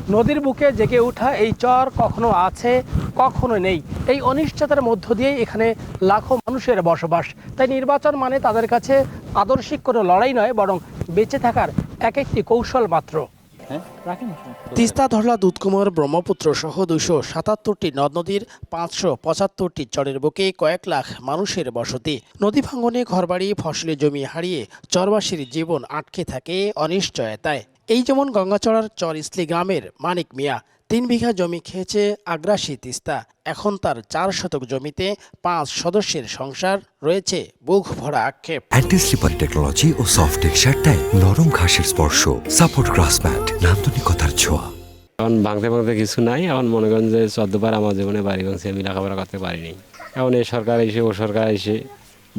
নদীর বুকে জেগে ওঠা এই চর কখনো আছে কখনো নেই। এই অনিশ্চয়তার মধ্য দিয়ে এখানে লাখো মানুষের বসবাস। তাই নির্বাচন মানে তাদের কাছে আদর্শিক কোনো লড়াই নয়, বরং বেঁচে থাকার এক একটি কৌশল মাত্র। তিস্তা, ধরলা, দুধকুমার, ব্রহ্মপুত্র সহ 277টি নদ নদীর 575টি চরের বুকে কয়েক লাখ মানুষের বসতি। নদী ভাঙনে ঘরবাড়ি, ফসলি জমি হারিয়ে চরবাসীর জীবন আটকে থাকে অনিশ্চয়তায়। এই যেমন গঙ্গাচড়ার চর ইসলি গ্রামের মানিক মিয়া। 3 বিঘা জমি খেয়েছে আগ্রাসী তিস্তা। এখন তার 4 শতক জমিতে 5 সদস্যের সংসার, রয়েছে বুক ভরা আক্ষেপ। অ্যান্টি স্লিপারি টেকনোলজি ও সফট টেক্সচার টাইল, নরম ঘাসের স্পর্শ, সাপোর্ট গ্রাস ম্যাট, নান্দনিকতার ছোঁয়া। এখন ভাঙতে কিছু নাই। এখন মনে করেন যে 14বার আমার জীবনে বাড়ি ভাঙছে, আমি লেখাপড়া করতে পারিনি। এখন এই সরকার এসে ও সরকার এসে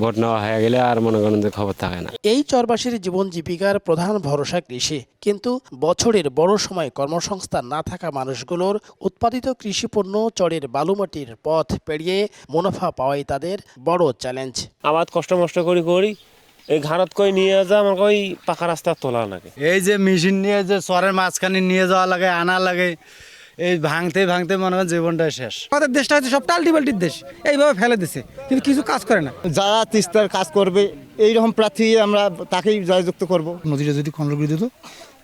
ভোট নেওয়া হয়ে গেলে আর মনে করেন যে খবর থাকে না। এই চরবাসীর জীবন জীবিকার প্রধান ভরসা কৃষি, কিন্তু বছরের বড় সময় কর্মসংস্থান না থাকা মানুষগুলোর উৎপাদিত কৃষিপণ্য চরের বালুমাটির পথ পেরিয়ে মুনাফা পাওয়াই তাদের বড় চ্যালেঞ্জ। আবাদ কষ্ট করি এই ঘানত কই নিয়ে যা আমার কই পাকা রাস্তা তোলা লাগে। এই যে মেশিন নিয়ে যে চরের মাঝখানে নিয়ে যাওয়া লাগে, আনা লাগে, এই ভাঙতে ভাঙতে মনে হয় জীবনটাই শেষ। আমাদের দেশটা হচ্ছে সব টাল্টিপাল্টির দেশ, এইভাবে ফেলে দিছে, কিন্তু কিছু কাজ করে না। যারা তিস্তার কাজ করবে এইরকম প্রার্থী আমরা তাকেই জয়যুক্ত করব। নদীটা যদি খনন করে দিত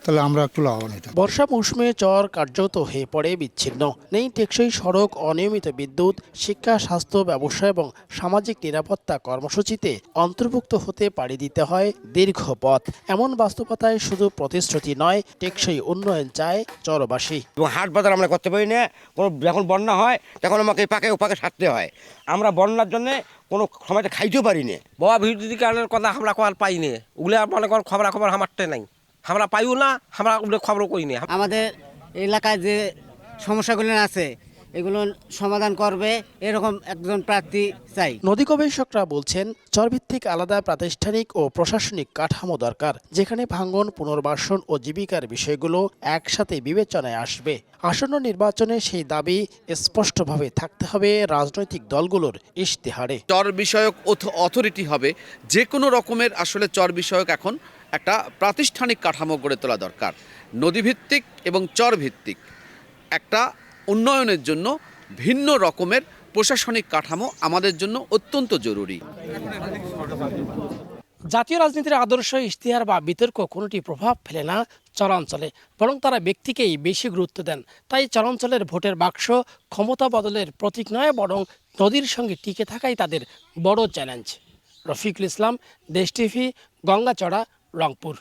তাহলে আমরা একটু লাভবান হতাম। বর্ষা মৌসুমে চর কার্যত হয়ে পড়ে বিচ্ছিন্ন। নেই টেকসই সড়ক, অনিয়মিত বিদ্যুৎ, শিক্ষা, স্বাস্থ্য, ব্যবসা এবং সামাজিক নিরাপত্তা কর্মসূচিতে অন্তর্ভুক্ত হতে পাড়ি দিতে হয় দীর্ঘ পথ। এমন বাস্তবতায় শুধু প্রতিশ্রুতি নয়, টেকসই উন্নয়ন চায় চরবাসী। হাট বাজার আমরা করতে পারি না। কোনো যখন বন্যা হয় তখন আমাকে এই পাকে ওপাকে সারতে হয়। আমরা বন্যার জন্য কোনো সময়টা খাইতেও পারি না। বাবা ভিড় কারণের কথা আমরা কল পাই না। ওগুলো মনে কর খবর আমারটা নাই, আমরা পাইও না, আমরা ওগুলো খবরও করি না। আমাদের এলাকায় যে সমস্যাগুলো আছে এগুলো সমাধান করবে এরকম একজন প্রার্থী চাই। নদী গবেষকরা বলছেন, চরভিত্তিক আলাদা প্রাতিষ্ঠানিক ও প্রশাসনিক কাঠামো দরকার, যেখানে ভাঙন, পুনর্বাসন ও জীবিকার বিষয়গুলো একসাথে বিবেচনায় আসবে। আসন্ন নির্বাচনে সেই দাবি স্পষ্টভাবে থাকতে হবে রাজনৈতিক দলগুলোর ইশতেহারে। চর বিষয়ক অথরিটি হবে, যে কোনো রকমের আসলে চর বিষয়ক এখন একটা প্রাতিষ্ঠানিক কাঠামো গড়ে তোলা দরকার। নদীভিত্তিক এবং চর ভিত্তিক একটা উন্নয়নের জন্য ভিন্ন রকমের প্রশাসনিক কাঠামো আমাদের জন্য অত্যন্ত জরুরি। জাতীয় রাজনীতির আদর্শ, ইশতেহার বা বিতর্ক কোনোটি প্রভাব ফেলে না চরাঞ্চলে, বরং তারা ব্যক্তিকেই বেশি গুরুত্ব দেন। তাই চরাঞ্চলের ভোটের বাক্স ক্ষমতা বদলের প্রতীক নয়, বরং নদীর সঙ্গে টিকে থাকাই তাদের বড় চ্যালেঞ্জ। রফিকুল ইসলাম, দেশ টিভি, গঙ্গাচড়া, রংপুর।